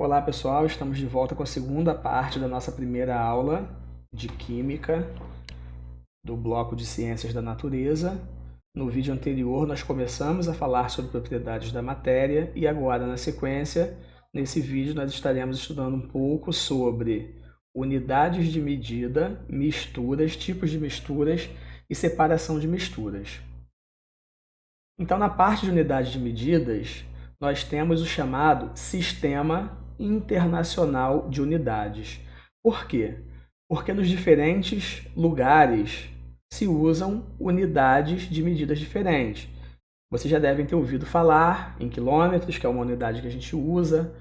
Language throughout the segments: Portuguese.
Olá pessoal, estamos de volta com a segunda parte da nossa primeira aula de Química do bloco de Ciências da Natureza. No vídeo anterior nós começamos a falar sobre propriedades da matéria e agora na sequência, nesse vídeo nós estaremos estudando um pouco sobre unidades de medida, misturas, tipos de misturas e separação de misturas. Então na parte de unidades de medidas, nós temos o chamado Sistema Internacional de Unidades. Por quê? Porque nos diferentes lugares se usam unidades de medidas diferentes. Vocês já devem ter ouvido falar em quilômetros, que é uma unidade que a gente usa,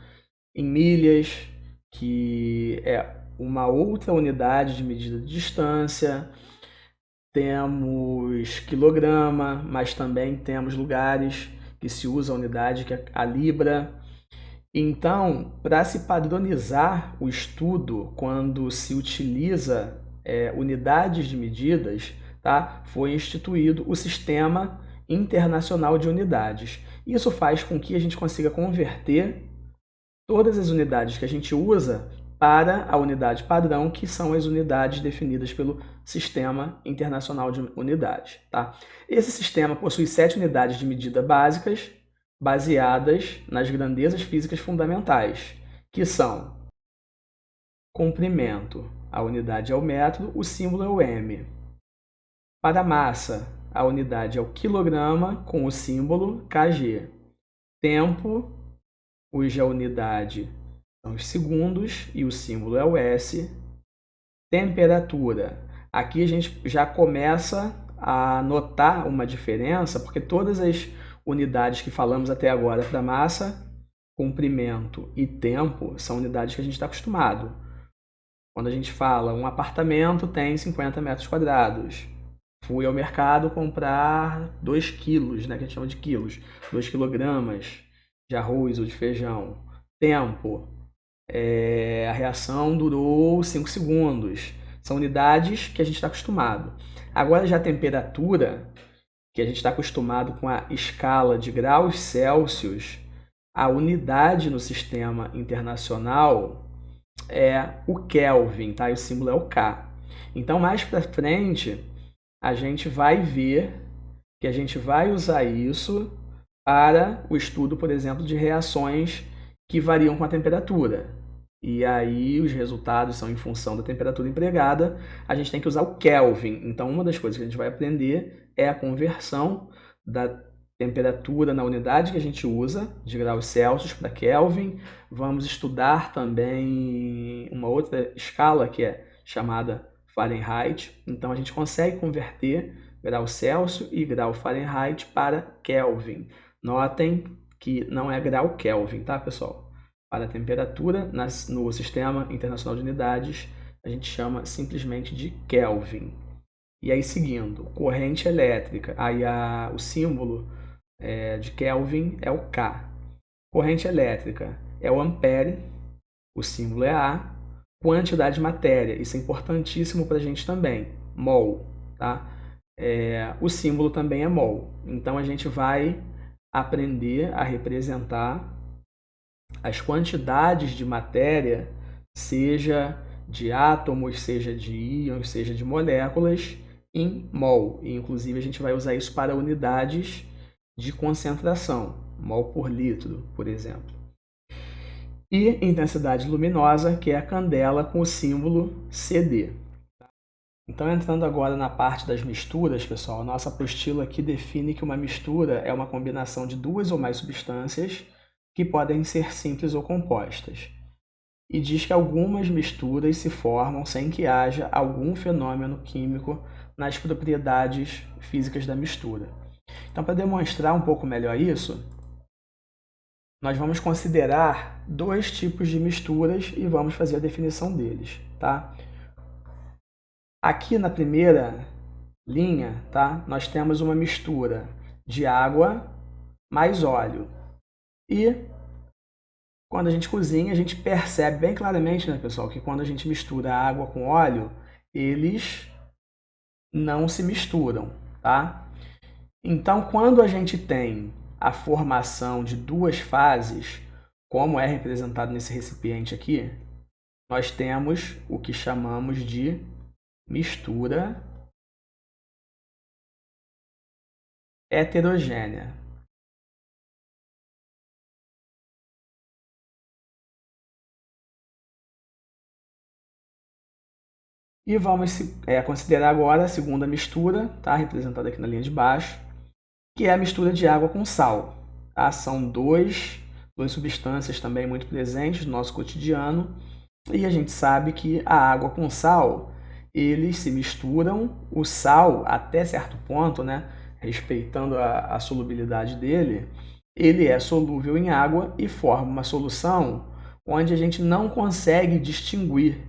em milhas, que é uma outra unidade de medida de distância. Temos quilograma, mas também temos lugares que se usa a unidade que é a libra. Então, para se padronizar o estudo, quando se utiliza unidades de medidas, tá? Foi instituído o Sistema Internacional de Unidades. Isso faz com que a gente consiga converter todas as unidades que a gente usa para a unidade padrão, que são as unidades definidas pelo Sistema Internacional de Unidades. Tá? Esse sistema possui 7 unidades de medida básicas, baseadas nas grandezas físicas fundamentais, que são comprimento, a unidade é o metro, o símbolo é o m. Para a massa, a unidade é o quilograma, com o símbolo kg. Tempo, cuja unidade são os segundos e o símbolo é o S. Temperatura. Aqui a gente já começa a notar uma diferença, porque todas as unidades que falamos até agora para massa, comprimento e tempo são unidades que a gente está acostumado. Quando a gente fala um apartamento tem 50 metros quadrados. Fui ao mercado comprar 2 quilos, né, que a gente chama de quilos, 2 quilogramas de arroz ou de feijão. Tempo. A reação durou 5 segundos. São unidades que a gente está acostumado. Agora já a temperatura, que a gente está acostumado com a escala de graus Celsius, a unidade no sistema internacional é o Kelvin, tá? E o símbolo é o K. Então, mais para frente, a gente vai ver que a gente vai usar isso para o estudo, por exemplo, de reações que variam com a temperatura. E aí os resultados são em função da temperatura empregada, a gente tem que usar o Kelvin. Então, uma das coisas que a gente vai aprender é a conversão da temperatura na unidade que a gente usa, de graus Celsius para Kelvin. Vamos estudar também uma outra escala que é chamada Fahrenheit. Então, a gente consegue converter grau Celsius e grau Fahrenheit para Kelvin. Notem que não é grau Kelvin, tá, pessoal? Para a temperatura, no Sistema Internacional de Unidades, a gente chama simplesmente de Kelvin. E aí, seguindo, corrente elétrica, aí o símbolo de Kelvin é o K. Corrente elétrica é o ampere, o símbolo é A. Quantidade de matéria, isso é importantíssimo para a gente também, mol. Tá? O símbolo também é mol. Então, a gente vai aprender a representar as quantidades de matéria, seja de átomos, seja de íons, seja de moléculas, em mol. E, inclusive, a gente vai usar isso para unidades de concentração, mol por litro, por exemplo. E intensidade luminosa, que é a candela com o símbolo CD. Então, entrando agora na parte das misturas, pessoal, a nossa apostila aqui define que uma mistura é uma combinação de 2 ou mais substâncias que podem ser simples ou compostas. E diz que algumas misturas se formam sem que haja algum fenômeno químico nas propriedades físicas da mistura. Então, para demonstrar um pouco melhor isso, nós vamos considerar 2 tipos de misturas e vamos fazer a definição deles. Tá? Aqui na primeira linha, tá? Nós temos uma mistura de água mais óleo. E quando a gente cozinha, a gente percebe bem claramente, né, pessoal, que quando a gente mistura água com óleo, eles não se misturam, tá? Então, quando a gente tem a formação de 2 fases, como é representado nesse recipiente aqui, nós temos o que chamamos de mistura heterogênea. E vamos considerar agora a segunda mistura, tá? Representada aqui na linha de baixo, que é a mistura de água com sal. Tá? São duas substâncias também muito presentes no nosso cotidiano, e a gente sabe que a água com sal, eles se misturam, o sal até certo ponto, né, respeitando a solubilidade dele, ele é solúvel em água e forma uma solução onde a gente não consegue distinguir,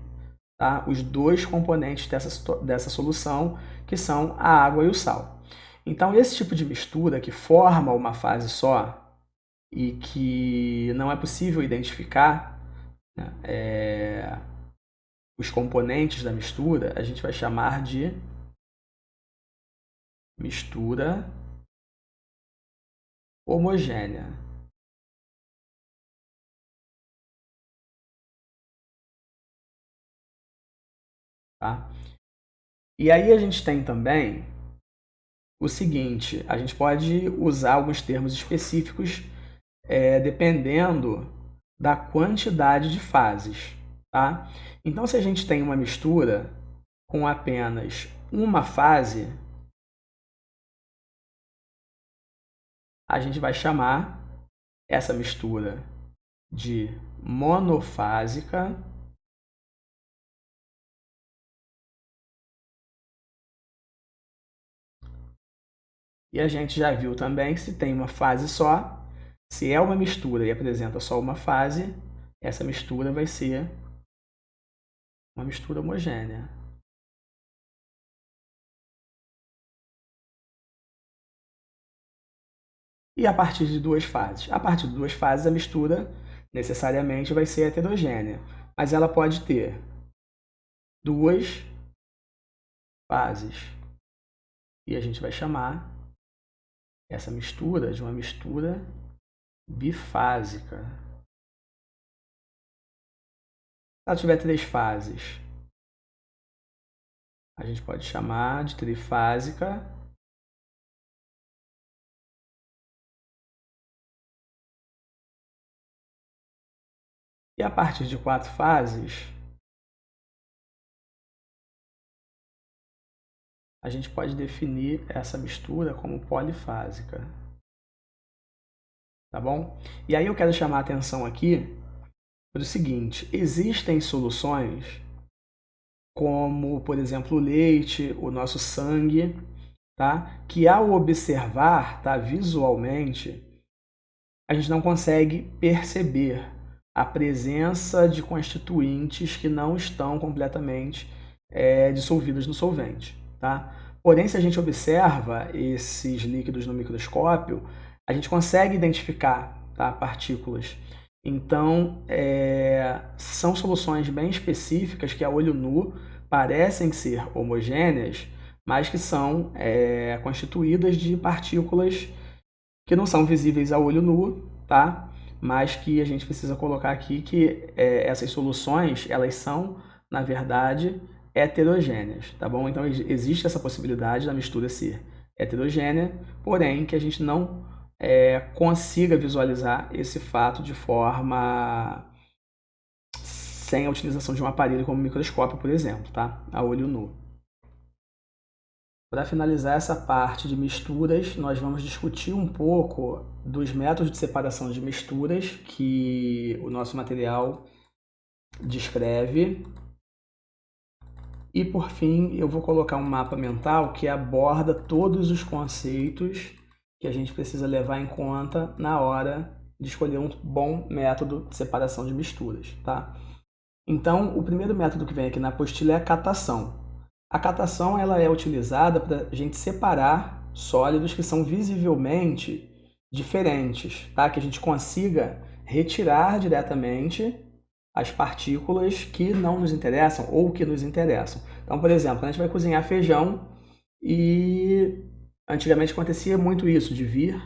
tá, os dois componentes dessa solução, que são a água e o sal. Então, esse tipo de mistura que forma uma fase só e que não é possível identificar, né, os componentes da mistura, a gente vai chamar de mistura homogênea. Tá? E aí a gente tem também o seguinte, a gente pode usar alguns termos específicos dependendo da quantidade de fases. Tá? Então, se a gente tem uma mistura com apenas uma fase, a gente vai chamar essa mistura de monofásica. E a gente já viu também que se tem uma fase só, se é uma mistura e apresenta só uma fase, essa mistura vai ser uma mistura homogênea. E a partir de duas fases? A partir de duas fases, a mistura necessariamente vai ser heterogênea, mas ela pode ter duas fases. E a gente vai chamar essa mistura de uma mistura bifásica. Se ela tiver três fases, a gente pode chamar de trifásica. E a partir de quatro fases, a gente pode definir essa mistura como polifásica. Tá bom? E aí eu quero chamar a atenção aqui para o seguinte, existem soluções como, por exemplo, o leite, o nosso sangue, tá? Que ao observar, tá, visualmente, a gente não consegue perceber a presença de constituintes que não estão completamente dissolvidos no solvente. Tá? Porém, se a gente observa esses líquidos no microscópio, a gente consegue identificar, tá, partículas. Então, são soluções bem específicas que a olho nu parecem ser homogêneas, mas que são constituídas de partículas que não são visíveis a olho nu, tá? Mas que a gente precisa colocar aqui que essas soluções, elas são, na verdade, heterogêneas, tá bom? Então, existe essa possibilidade da mistura ser heterogênea, porém que a gente não consiga visualizar esse fato de forma sem a utilização de um aparelho como microscópio, por exemplo, tá? A olho nu. Para finalizar essa parte de misturas, nós vamos discutir um pouco dos métodos de separação de misturas que o nosso material descreve. E, por fim, eu vou colocar um mapa mental que aborda todos os conceitos que a gente precisa levar em conta na hora de escolher um bom método de separação de misturas. Tá? Então, o primeiro método que vem aqui na apostila é a catação. A catação ela é utilizada para a gente separar sólidos que são visivelmente diferentes, tá? Que a gente consiga retirar diretamente as partículas que não nos interessam ou que nos interessam. Então, por exemplo, a gente vai cozinhar feijão e antigamente acontecia muito isso, de vir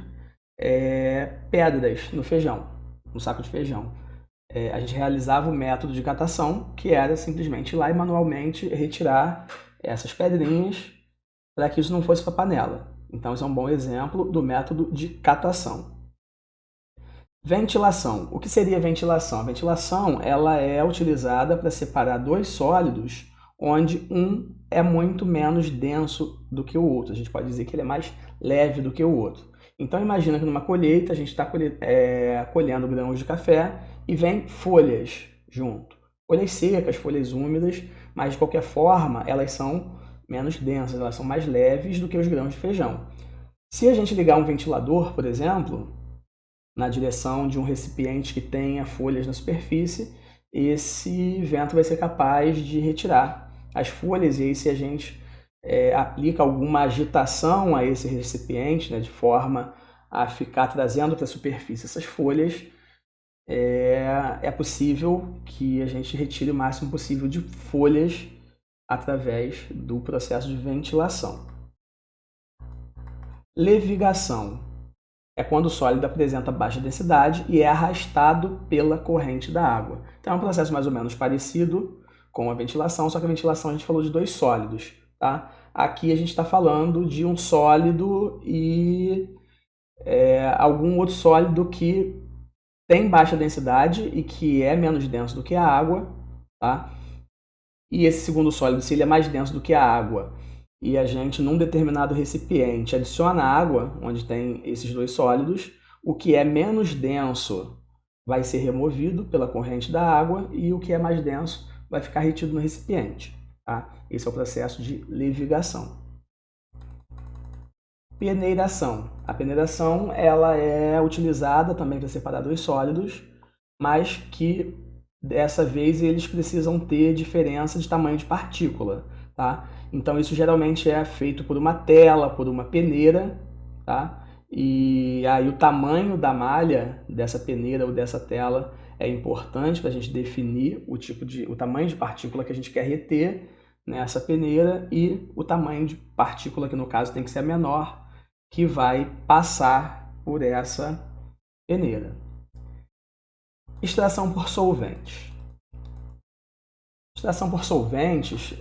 pedras no feijão. no saco de feijão. A gente realizava o método de catação, que era simplesmente ir lá e manualmente retirar essas pedrinhas para que isso não fosse para a panela. Então, esse é um bom exemplo do método de catação. Ventilação. O que seria ventilação? A ventilação ela é utilizada para separar dois sólidos onde um é muito menos denso do que o outro. A gente pode dizer que ele é mais leve do que o outro. Então imagina que numa colheita a gente está colhendo grãos de café e vem folhas junto. Folhas secas, folhas úmidas, mas de qualquer forma elas são menos densas, elas são mais leves do que os grãos de feijão. Se a gente ligar um ventilador, por exemplo, na direção de um recipiente que tenha folhas na superfície, esse vento vai ser capaz de retirar as folhas, e aí se a gente aplica alguma agitação a esse recipiente, né, de forma a ficar trazendo para a superfície essas folhas, é possível que a gente retire o máximo possível de folhas através do processo de ventilação. Levigação é quando o sólido apresenta baixa densidade e é arrastado pela corrente da água. Então é um processo mais ou menos parecido com a ventilação, só que a ventilação a gente falou de dois sólidos, tá? Aqui a gente está falando de um sólido e algum outro sólido que tem baixa densidade e que é menos denso do que a água, tá? E esse segundo sólido, se ele é mais denso do que a água, e a gente, num determinado recipiente, adiciona água, onde tem esses dois sólidos, o que é menos denso vai ser removido pela corrente da água e o que é mais denso vai ficar retido no recipiente. Tá? Esse é o processo de levigação. Peneiração. A peneiração ela é utilizada também para separar dois sólidos, mas que dessa vez eles precisam ter diferença de tamanho de partícula. Tá? Então isso geralmente é feito por uma tela, por uma peneira, tá? E aí o tamanho da malha dessa peneira ou dessa tela é importante para a gente definir o tamanho de partícula que a gente quer reter nessa peneira e o tamanho de partícula, que no caso tem que ser a menor, que vai passar por essa peneira. Extração por solventes. Extração por solventes,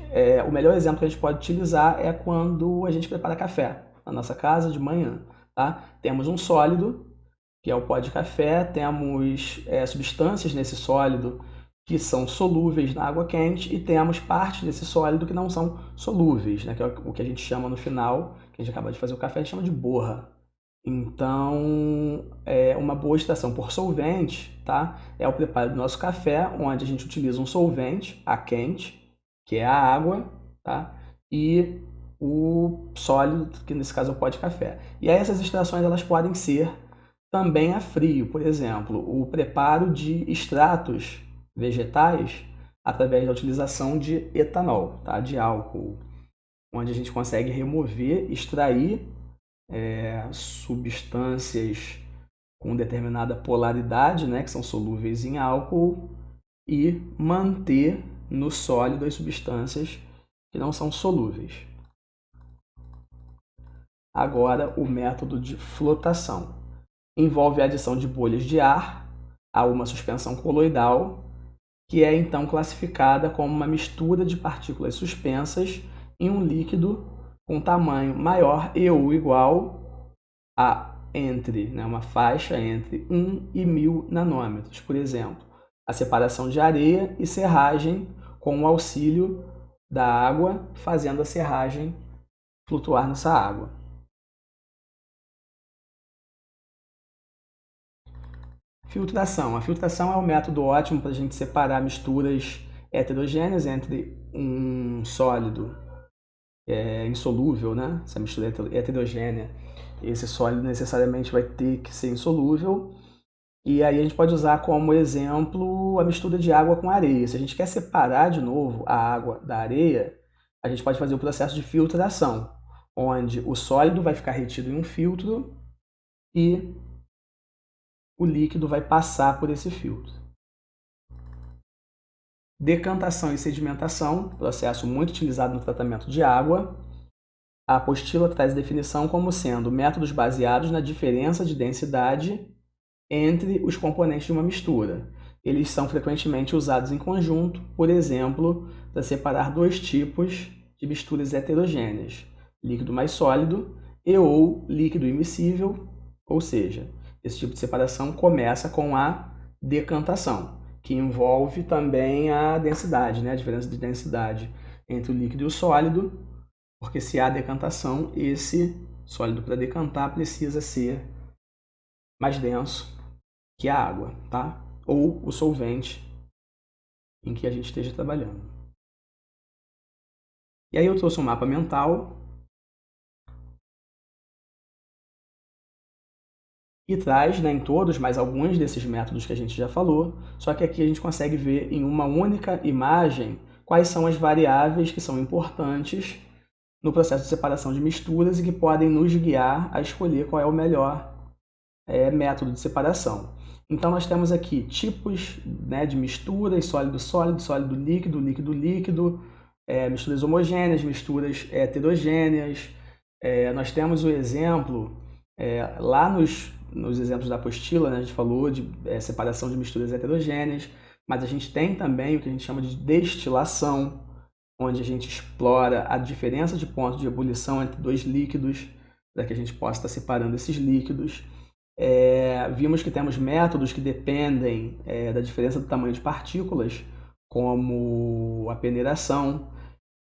o melhor exemplo que a gente pode utilizar é quando a gente prepara café na nossa casa de manhã. Tá? Temos um sólido, que é o pó de café, temos substâncias nesse sólido que são solúveis na água quente e temos partes desse sólido que não são solúveis, né? Que é o que a gente chama no final, que a gente acaba de fazer o café, a gente chama de borra. Então, uma boa extração por solvente, tá? É o preparo do nosso café, onde a gente utiliza um solvente, a quente, que é a água, tá? E o sólido, que nesse caso é o pó de café. E aí essas extrações elas podem ser também a frio, por exemplo, o preparo de extratos vegetais através da utilização de etanol, tá? De álcool, onde a gente consegue remover, extrair substâncias com determinada polaridade, né, que são solúveis em álcool, e manter no sólido as substâncias que não são solúveis. Agora, o método de flotação envolve a adição de bolhas de ar a uma suspensão coloidal, que é então classificada como uma mistura de partículas suspensas em um líquido com tamanho maior e ou igual a uma faixa entre 1 e 1000 nanômetros. Por exemplo, a separação de areia e serragem com o auxílio da água, fazendo a serragem flutuar nessa água. Filtração. A filtração é um método ótimo para a gente separar misturas heterogêneas entre um sólido insolúvel, né? Essa mistura heterogênea, esse sólido necessariamente vai ter que ser insolúvel. E aí a gente pode usar como exemplo a mistura de água com areia. Se a gente quer separar de novo a água da areia, a gente pode fazer o processo de filtração, onde o sólido vai ficar retido em um filtro e o líquido vai passar por esse filtro. Decantação e sedimentação, processo muito utilizado no tratamento de água. A apostila traz definição como sendo métodos baseados na diferença de densidade entre os componentes de uma mistura. Eles são frequentemente usados em conjunto, por exemplo, para separar dois tipos de misturas heterogêneas, líquido mais sólido e ou líquido immiscível, ou seja, esse tipo de separação começa com a decantação, que envolve também a densidade, né? A diferença de densidade entre o líquido e o sólido, porque se há decantação, esse sólido para decantar precisa ser mais denso que a água, tá? Ou o solvente em que a gente esteja trabalhando. E aí eu trouxe um mapa mental e traz, né, em todos, mas alguns desses métodos que a gente já falou, só que aqui a gente consegue ver em uma única imagem quais são as variáveis que são importantes no processo de separação de misturas e que podem nos guiar a escolher qual é o melhor método de separação. Então nós temos aqui tipos, né, de misturas, sólido-sólido, sólido-líquido, líquido-líquido, misturas homogêneas, misturas heterogêneas. Nós temos o exemplo, lá nos exemplos da apostila, né, a gente falou de separação de misturas heterogêneas, mas a gente tem também o que a gente chama de destilação, onde a gente explora a diferença de ponto de ebulição entre dois líquidos, para que a gente possa estar separando esses líquidos. Vimos que temos métodos que dependem da diferença do tamanho de partículas, como a peneiração.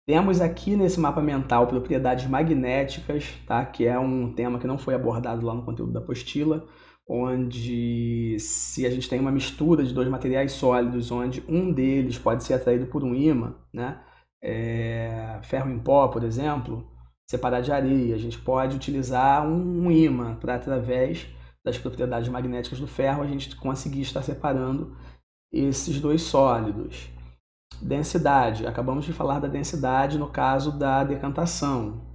Temos aqui nesse mapa mental propriedades magnéticas, tá? Que é um tema que não foi abordado lá no conteúdo da apostila, onde se a gente tem uma mistura de dois materiais sólidos, onde um deles pode ser atraído por um ímã, né? Ferro em pó, por exemplo, separar de areia, a gente pode utilizar um ímã para, através das propriedades magnéticas do ferro, a gente conseguir estar separando esses dois sólidos. Densidade, acabamos de falar da densidade no caso da decantação.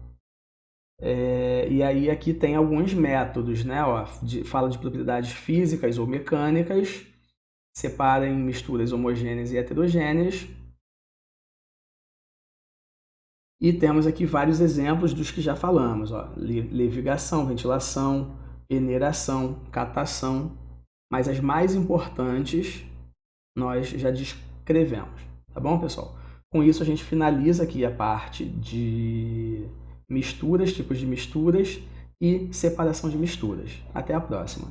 E aí aqui tem alguns métodos, né? Fala de propriedades físicas ou mecânicas, separa em misturas homogêneas e heterogêneas. E temos aqui vários exemplos dos que já falamos, levigação, ventilação, peneiração, catação, mas as mais importantes nós já descrevemos, tá bom, pessoal? Com isso a gente finaliza aqui a parte de misturas, tipos de misturas e separação de misturas. Até a próxima!